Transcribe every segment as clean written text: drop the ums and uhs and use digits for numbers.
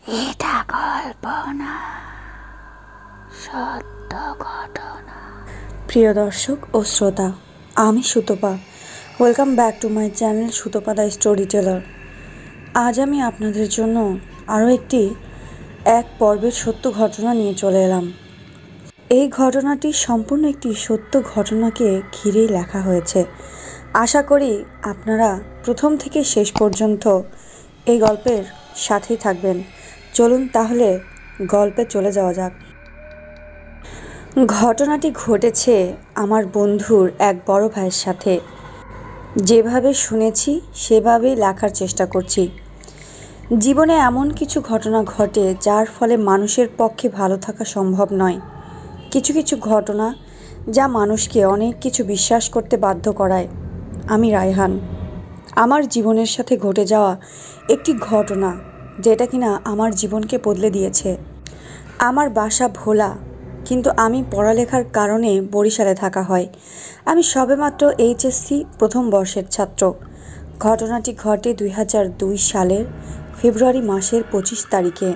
এটা গল্প না, সত্য ঘটনা। প্রিয় দর্শক ও শ্রোতা, আমি Sutapa. Welcome back to my channel Sutapa the storyteller. আজ আমি আপনাদের জন্য আরও এক পর্বের সত্য ঘটনা নিয়ে চলে এলাম। এই ঘটনাটি সম্পূর্ণ একটি সত্য ঘটনাকে ঘিরেই লেখা হয়েছে। আশা করি আপনারা প্রথম থেকে শেষ পর্যন্ত এই গল্পের সাথেই থাকবেন। চলুন তাহলে গল্পে চলে যাওয়া যাক। ঘটনাটি ঘটেছে আমার বন্ধুর এক বড় ভাইয়ের সাথে। যেভাবে শুনেছি সেভাবেই লেখার চেষ্টা করছি। জীবনে এমন কিছু ঘটনা ঘটে যার ফলে মানুষের পক্ষে ভালো থাকা সম্ভব নয়। কিছু কিছু ঘটনা যা মানুষকে অনেক কিছু বিশ্বাস করতে বাধ্য করায়। আমি রায়হান। আমার জীবনের সাথে ঘটে যাওয়া একটি ঘটনা যেটা কিনা আমার জীবনকে বদলে দিয়েছে। আমার বাসা ভোলা, কিন্তু আমি পড়ালেখার কারণে বরিশালে থাকা হয়। আমি সবেমাত্র এইচএসসি প্রথম বর্ষের ছাত্র। ঘটনাটি ঘটে 2002 সালের ফেব্রুয়ারি মাসের 25 তারিখে।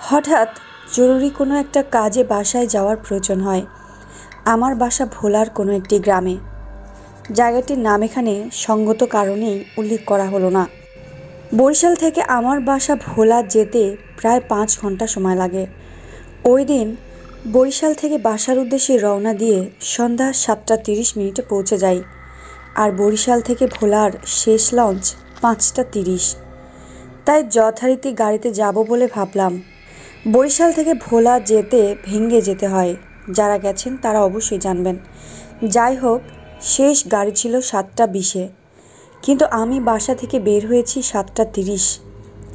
হঠাৎ জরুরি কোনো একটা কাজে বাসায় যাওয়ার প্রয়োজন হয়। আমার বাসা ভোলার কোনো একটি গ্রামে। জায়গাটির নাম এখানে সঙ্গত কারণেই উল্লেখ করা হলো না। বরিশাল থেকে আমার বাসা ভোলা যেতে প্রায় 5 ঘন্টা সময় লাগে। ওই দিন বরিশাল থেকে বাসার উদ্দেশ্যে রওনা দিয়ে সন্ধ্যা 7:30 পৌঁছে যাই। আর বরিশাল থেকে ভোলার শেষ লঞ্চ 5:30। তাই যথারীতি গাড়িতে যাব বলে ভাবলাম। বরিশাল থেকে ভোলা যেতে ভেঙ্গে যেতে হয়। যারা গেছেন তারা অবশ্যই জানবেন। যাই হোক, শেষ গাড়ি ছিল 7:20। কিন্তু আমি বাসা থেকে বের হয়েছি 7:30।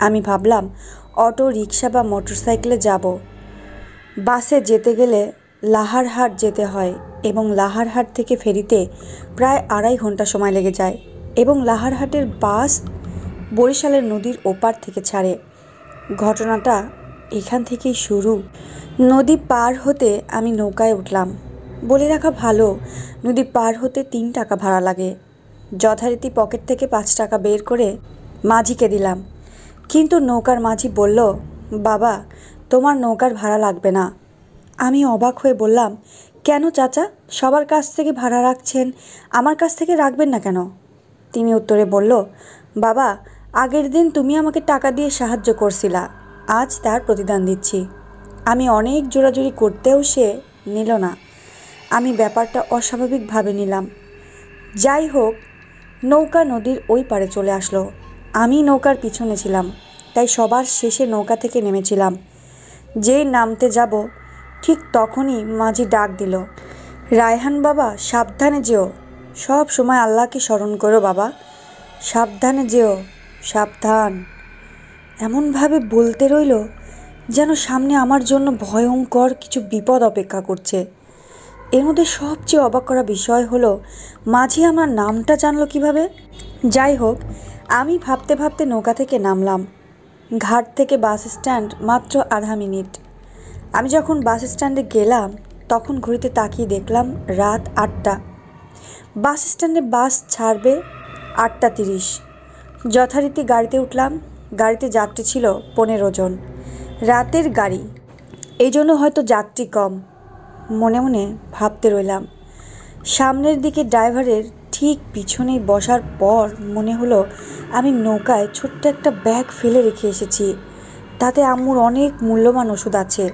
আমি ভাবলাম অটো, রিক্সা বা মোটরসাইকেলে যাব। বাসে যেতে গেলে লাহারহাট যেতে হয় এবং লাহারহাট থেকে ফেরিতে প্রায় 2.5 ঘন্টা সময় লেগে যায় এবং লাহারহাটের বাস বরিশালের নদীর ওপার থেকে ছাড়ে। ঘটনাটা এখান থেকেই শুরু। নদী পার হতে আমি নৌকায় উঠলাম। বলে রাখা ভালো, নদী পার হতে 3 টাকা ভাড়া লাগে। যথারীতি পকেট থেকে 5 টাকা বের করে মাঝিকে দিলাম। কিন্তু নৌকার মাঝি বলল, বাবা, তোমার নৌকার ভাড়া লাগবে না। আমি অবাক হয়ে বললাম, কেন চাচা? সবার কাছ থেকে ভাড়া রাখছেন, আমার কাছ থেকে রাখবেন না কেন? তিনি উত্তরে বলল, বাবা, আগের দিন তুমি আমাকে টাকা দিয়ে সাহায্য করছিলা, আজ তার প্রতিদান দিচ্ছি। আমি অনেক জোরাজুরি করতেও সে নিল না। আমি ব্যাপারটা অস্বাভাবিকভাবে নিলাম। যাই হোক, নৌকা নদীর ওই পারে চলে আসলো। আমি নৌকার পিছনে ছিলাম, তাই সবার শেষে নৌকা থেকে নেমেছিলাম। যেই নামতে যাব ঠিক তখনই মাঝি ডাক দিল, রায়হান বাবা, সাবধানে যেও। সব সময় আল্লাহকে স্মরণ করো বাবা, সাবধানে যেও, সাবধান। এমনভাবে বলতে রইল যেন সামনে আমার জন্য ভয়ঙ্কর কিছু বিপদ অপেক্ষা করছে। এর মধ্যে সবচেয়ে অবাক করা বিষয় হলো, মাঝি আমার নামটা জানলো কিভাবে? যাই হোক, আমি ভাবতে ভাবতে নৌকা থেকে নামলাম। ঘাট থেকে বাস স্ট্যান্ড মাত্র 1/2 মিনিট। আমি যখন বাস স্ট্যান্ডে গেলাম তখন ঘড়িতে তাকিয়ে দেখলাম রাত 8টা। বাস স্ট্যান্ডে বাস ছাড়বে 8:30। যথারীতি গাড়িতে উঠলাম। গাড়িতে যাত্রী ছিল 15 জন। রাতের গাড়ি, এই জন্য হয়তো যাত্রী কম। মনে মনে ভাবতে রইলাম। সামনের দিকে ড্রাইভারের ঠিক পিছনেই বসার পর মনে হলো আমি নৌকায় ছোট্ট একটা ব্যাগ ফেলে রেখে এসেছি। তাতে আম্মুর অনেক মূল্যবান ওষুধ আছে।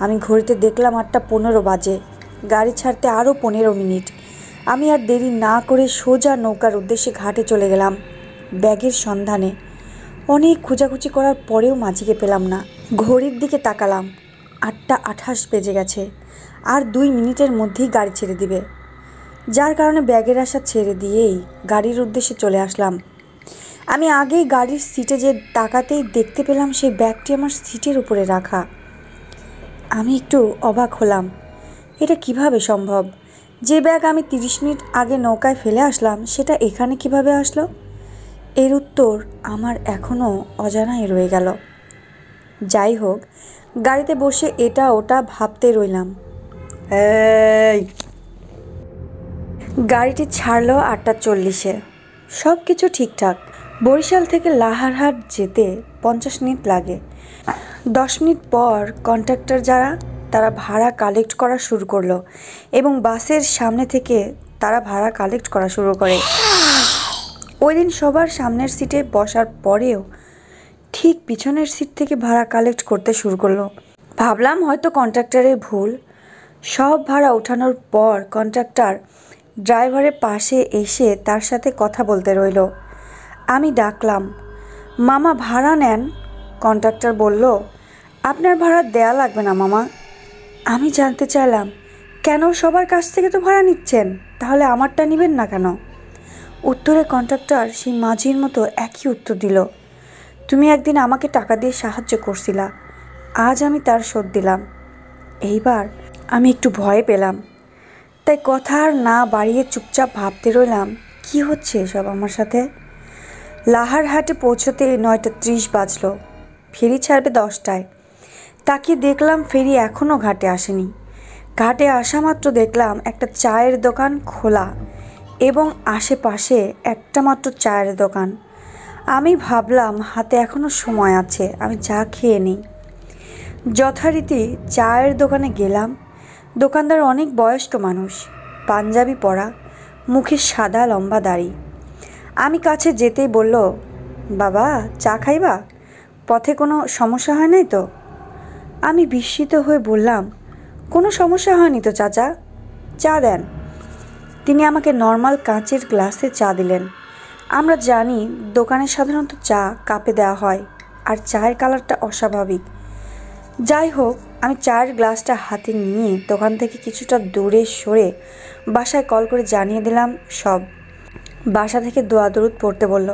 আমি ঘড়িতে দেখলাম 8:15 বাজে। গাড়ি ছাড়তে আরও 15 মিনিট। আমি আর দেরি না করে সোজা নৌকার উদ্দেশ্যে ঘাটে চলে গেলাম ব্যাগের সন্ধানে। অনেক খোঁজাখুঁজি করার পরেও মাঝিকে পেলাম না। ঘড়ির দিকে তাকালাম, 8:28 বেজে গেছে। আর 2 মিনিটের মধ্যেই গাড়ি ছেড়ে দিবে। যার কারণে ব্যাগের আশা ছেড়ে দিয়েই গাড়ির উদ্দেশ্যে চলে আসলাম। আমি আগেই গাড়ির সিটে যে তাকাতেই দেখতে পেলাম সেই ব্যাগটি আমার সিটের উপরে রাখা। আমি একটু অবাক হলাম, এটা কিভাবে সম্ভব? যে ব্যাগ আমি 30 মিনিট আগে নৌকায় ফেলে আসলাম সেটা এখানে কিভাবে আসলো? এর উত্তর আমার এখনও অজানাই রয়ে গেল। যাই হোক, গাড়িতে বসে এটা ওটা ভাবতে রইলাম। গাড়িটি ছাড়লো 8:40-এ। সব কিছু ঠিকঠাক। বরিশাল থেকে লাহারহাট যেতে 50 মিনিট লাগে। 10 মিনিট পর কন্ট্রাক্টর যারা তারা ভাড়া কালেক্ট করা শুরু করলো এবং বাসের সামনে থেকে তারা ভাড়া কালেক্ট করা শুরু করে। ওই দিন সবার সামনের সিটে বসার পরেও ঠিক পিছনের সিট থেকে ভাড়া কালেক্ট করতে শুরু করলো। ভাবলাম হয়তো কন্ট্রাক্টরের ভুল। সব ভাড়া ওঠানোর পর কন্ট্রাক্টর ড্রাইভারের পাশে এসে তার সাথে কথা বলতে রইল। আমি ডাকলাম, মামা ভাড়া নেন। কন্ট্রাক্টর বলল, আপনার ভাড়া দেয়া লাগবে না মামা। আমি জানতে চাইলাম, কেন? সবার কাছ থেকে তো ভাড়া নিচ্ছেন, তাহলে আমারটা নেবেন না কেন? উত্তরে কন্ট্রাক্টর সেই মাঝির মতো একই উত্তর দিল, তুমি একদিন আমাকে টাকা দিয়ে সাহায্য করছিলা, আজ আমি তার শোধ দিলাম। এইবার আমি একটু ভয় পেলাম, তাই কথা আর না বাড়িয়ে চুপচাপ ভাবতে রইলাম কি হচ্ছে এসব আমার সাথে। লাহারহাটে পৌঁছতে 9:30 বাজলো। ফেরি ছাড়বে 10টায়। তাকিয়ে দেখলাম ফেরি এখনও ঘাটে আসেনি। ঘাটে আসা মাত্র দেখলাম একটা চায়ের দোকান খোলা এবং আশেপাশে একটা মাত্র চায়ের দোকান। আমি ভাবলাম হাতে এখনও সময় আছে, আমি চা খেয়ে নিই। যথারীতি চায়ের দোকানে গেলাম। দোকানদার অনেক বয়স্ক মানুষ, পাঞ্জাবি পরা, মুখে সাদা লম্বা দাড়ি। আমি কাছে যেতেই বলল, বাবা চা খাইবা? পথে কোনো সমস্যা হয় নাই তো? আমি বিস্মিত হয়ে বললাম, কোনো সমস্যা হয়নি তো চাচা, চা দেন। তিনি আমাকে নর্মাল কাঁচের গ্লাসে চা দিলেন। আমরা জানি দোকানে সাধারণত চা কাপে দেওয়া হয় আর চায়ের কালারটা অস্বাভাবিক। যাই হোক, আমি চায়ের গ্লাসটা হাতে নিয়ে দোকান থেকে কিছুটা দূরে সরে বাসায় কল করে জানিয়ে দিলাম সব। বাসা থেকে দোয়া দরুদ পড়তে বলল।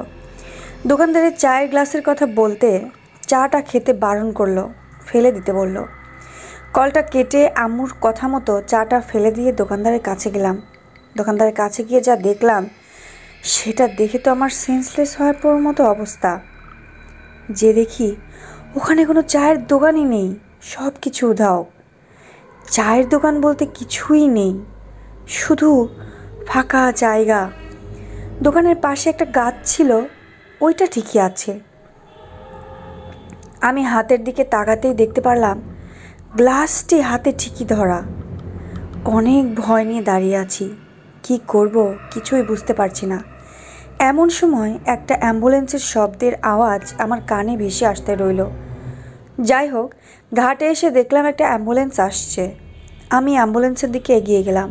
দোকানদারের চায়ের গ্লাসের কথা বলতে চাটা খেতে বারণ করলো, ফেলে দিতে বলল। কলটা কেটে আম্মুর কথা মতো চাটা ফেলে দিয়ে দোকানদারের কাছে গেলাম। দোকানদারের কাছে গিয়ে যা দেখলাম সেটা দেখে তো আমার সেন্সলেস হওয়ার পর মতো অবস্থা। যে দেখি ওখানে কোনো চায়ের দোকানই নেই, সব কিছু উধাও। চায়ের দোকান বলতে কিছুই নেই, শুধু ফাঁকা জায়গা। দোকানের পাশে একটা গাছ ছিল, ওইটা ঠিকই আছে। আমি হাতের দিকে তাকাতেই দেখতে পারলাম গ্লাসটি হাতে ঠিকই ধরা। অনেক ভয় নিয়ে দাঁড়িয়ে আছি, কি করব কিছুই বুঝতে পারছি না। এমন সময় একটা অ্যাম্বুলেন্সের শব্দের আওয়াজ আমার কানে ভেসে আসতে রইল। যাই হোক, ঘাটে এসে দেখলাম একটা অ্যাম্বুলেন্স আসছে। আমি অ্যাম্বুলেন্সের দিকে এগিয়ে গেলাম।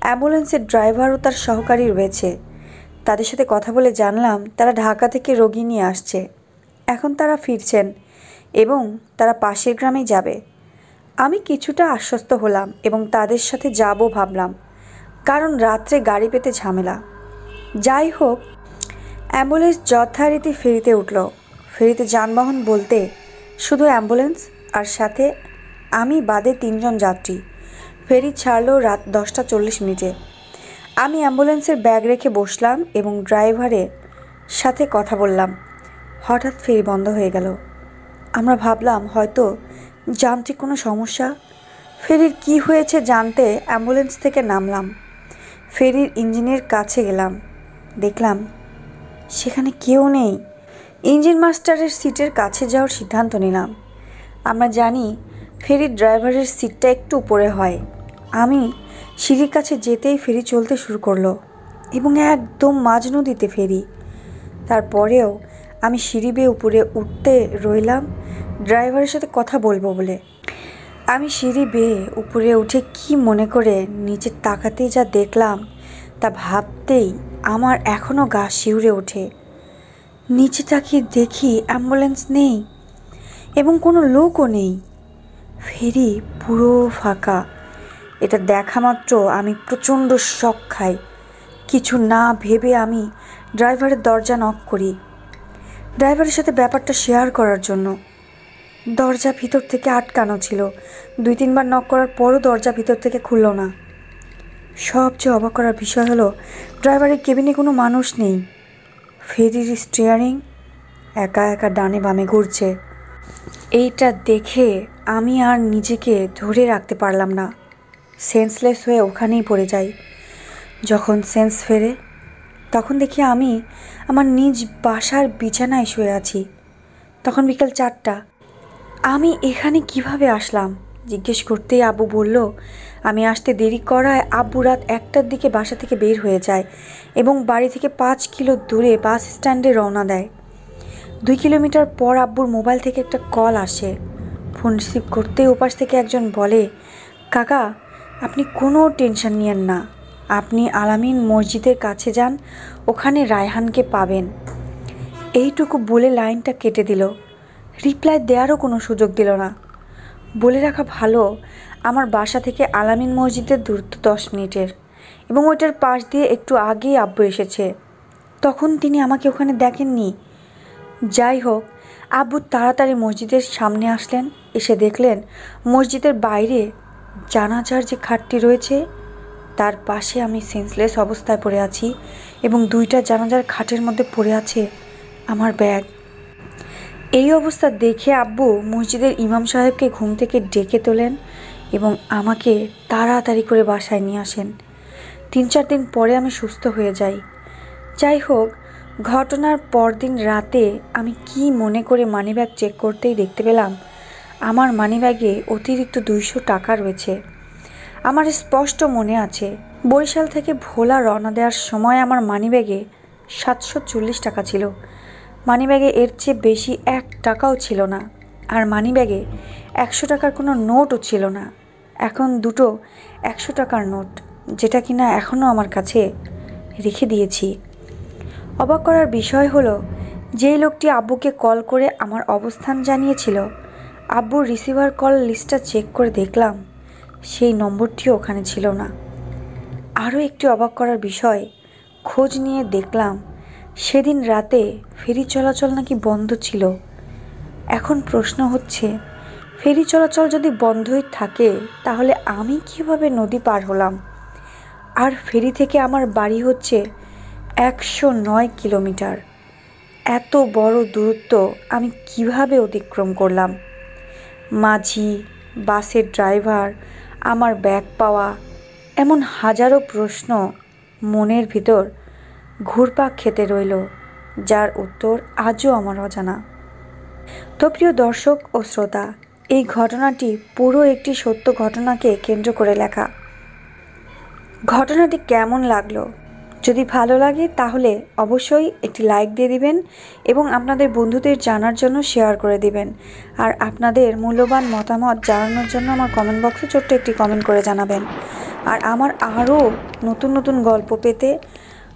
অ্যাম্বুলেন্সের ড্রাইভার ও তার সহকারী রয়েছে। তাদের সাথে কথা বলে জানলাম তারা ঢাকা থেকে রোগী নিয়ে আসছে, এখন তারা ফিরছেন এবং তারা পাশের গ্রামেই যাবে। আমি কিছুটা আশ্বস্ত হলাম এবং তাদের সাথে যাব ভাবলাম, কারণ রাত্রে গাড়ি পেতে ঝামেলা। যাই হোক, অ্যাম্বুলেন্স যথারীতি ফেরিতে উঠল। ফেরিতে যানবাহন বলতে শুধু অ্যাম্বুলেন্স আর সাথে আমি বাদে 3 জন যাত্রী। ফেরি ছাড়ল রাত 10:40 আমি অ্যাম্বুলেন্সের ব্যাগ রেখে বসলাম এবং ড্রাইভারের সাথে কথা বললাম। হঠাৎ ফেরি বন্ধ হয়ে গেল। আমরা ভাবলাম হয়তো যান্ত্রিক কোনো সমস্যা। ফেরির কি হয়েছে জানতে অ্যাম্বুলেন্স থেকে নামলাম। ফেরির ইঞ্জিনের কাছে গেলাম, দেখলাম সেখানে কেউ নেই। ইঞ্জিন মাস্টারের সিটের কাছে যাওয়ার সিদ্ধান্ত নিলাম। আমরা জানি ফেরির ড্রাইভারের সিটটা একটু উপরে হয়। আমি সিঁড়ির কাছে যেতেই ফেরি চলতে শুরু করলো এবং একদম মাঝ নদীতে ফেরি। তারপরেও আমি সিঁড়ি বেয়ে উপরে উঠতে রইলাম ড্রাইভারের সাথে কথা বলবো বলে। আমি সিঁড়ি বেয়ে উপরে উঠে কি মনে করে নিচে তাকাতেই যা দেখলাম তা ভাবতেই আমার এখনও গা শিউরে ওঠে। নিচে তাকিয়ে দেখি অ্যাম্বুলেন্স নেই এবং কোনো লোকও নেই। ফেরি পুরো ফাঁকা। এটা দেখা মাত্র আমি প্রচণ্ড শক খাই। কিছু না ভেবে আমি ড্রাইভারের দরজা নক করি, ড্রাইভারের সাথে ব্যাপারটা শেয়ার করার জন্য। দরজা ভিতর থেকে আটকানো ছিল। 2-3 বার নক করার পরও দরজা ভিতর থেকে খুলল না। সবচেয়ে অবাক করার বিষয় হলো ড্রাইভারের কেবিনে কোনো মানুষ নেই। ফেরির স্টিয়ারিং একা একা ডানে বামে ঘুরছে। এইটা দেখে আমি আর নিজেকে ধরে রাখতে পারলাম না, সেন্সলেস হয়ে ওখানেই পড়ে যাই। যখন সেন্স ফেরে তখন দেখি আমি আমার নিজ বাসার বিছানায় শুয়ে আছি। তখন বিকাল 4টা। আমি এখানে কিভাবে আসলাম জিজ্ঞেস করতেই আব্বু বলল, আমি আসতে দেরি করায় আব্বু রাত 1টার দিকে বাসা থেকে বের হয়ে যায় এবং বাড়ি থেকে 5 কিলো দূরে বাস স্ট্যান্ডে রওনা দেয়। 2 কিলোমিটার পর আব্বুর মোবাইল থেকে একটা কল আসে। ফোন রিসিভ করতেই ওপাশ থেকে একজন বলে, কাকা আপনি কোনো টেনশন নিয়েন না, আপনি আলামিন মসজিদের কাছে যান, ওখানে রায়হানকে পাবেন। এইটুকু বলে লাইনটা কেটে দিল। রিপ্লাই দেওয়ারও কোনো সুযোগ দিল না। বলে রাখা ভালো, আমার বাসা থেকে আলামিন মসজিদের দূরত্ব 10 মিনিটের এবং ওইটার পাশ দিয়ে একটু আগেই আব্বু এসেছে। তখন তিনি আমাকে ওখানে দেখেননি। যাই হোক, আব্বু তাড়াতাড়ি মসজিদের সামনে আসলেন। এসে দেখলেন মসজিদের বাইরে জানাজার যে খাটটি রয়েছে তার পাশে আমি সেন্সলেস অবস্থায় পড়ে আছি এবং 2টা জানাজার খাটের মধ্যে পড়ে আছে আমার ব্যাগ। এই অবস্থা দেখে আব্বু মসজিদের ইমাম সাহেবকে ঘুম থেকে ডেকে তোলেন এবং আমাকে তাড়াতাড়ি করে বাসায় নিয়ে আসেন। 3-4 দিন পরে আমি সুস্থ হয়ে যাই। যাই হোক, ঘটনার পরদিন রাতে আমি কি মনে করে মানিব্যাগ চেক করতেই দেখতে পেলাম আমার মানিব্যাগে অতিরিক্ত 200 টাকা রয়েছে। আমার স্পষ্ট মনে আছে, বরিশাল থেকে ভোলা রওনা দেওয়ার সময় আমার মানিব্যাগে 740 টাকা ছিল। মানিব্যাগে এর চেয়ে বেশি 1 টাকাও ছিল না, আর মানিব্যাগে 100 টাকার কোনো নোটও ছিল না। এখন 2টো 100 টাকার নোট, যেটা কিনা এখনও আমার কাছে রেখে দিয়েছি। অবাক করার বিষয় হলো, যেই লোকটি আব্বুকে কল করে আমার অবস্থান জানিয়েছিল, আব্বুর রিসিভার কল লিস্টটা চেক করে দেখলাম সেই নম্বরটিও ওখানে ছিল না। আরও একটি অবাক করার বিষয়, খোঁজ নিয়ে দেখলাম সেদিন রাতে ফেরি চলাচল নাকি বন্ধ ছিল। এখন প্রশ্ন হচ্ছে, ফেরি চলাচল যদি বন্ধই থাকে তাহলে আমি কিভাবে নদী পার হলাম? আর ফেরি থেকে আমার বাড়ি হচ্ছে 109 কিলোমিটার। এত বড় দূরত্ব আমি কিভাবে অতিক্রম করলাম? মাঝি, বাসের ড্রাইভার, আমার ব্যাগ পাওয়া, এমন হাজারো প্রশ্ন মনের ভিতর ঘুরপাক খেতে রইল, যার উত্তর আজও আমার অজানা। তো প্রিয় দর্শক ও শ্রোতা, এই ঘটনাটি পুরো একটি সত্য ঘটনাকে কেন্দ্র করে লেখা। ঘটনাটি কেমন লাগলো? যদি ভালো লাগে তাহলে অবশ্যই একটি লাইক দিয়ে দিবেন এবং আপনাদের বন্ধুদের জানার জন্য শেয়ার করে দিবেন। আর আপনাদের মূল্যবান মতামত জানানোর জন্য আমার কমেন্ট বক্সে ছোট্ট একটি কমেন্ট করে জানাবেন। আর আমার আরও নতুন নতুন গল্প পেতে,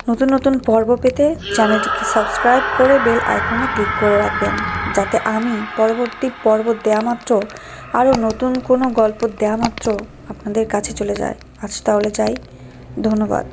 নতুন নতুন পর্ব পেতে চ্যানেলটিকে সাবস্ক্রাইব করে বেল আইকনে ক্লিক করে রাখবেন, যাতে আমি পরবর্তী পর্ব দেওয়া মাত্র, আরও নতুন কোনো গল্প দেওয়া মাত্র আপনাদের কাছে চলে যায়। আজ তাহলে যাই, ধন্যবাদ।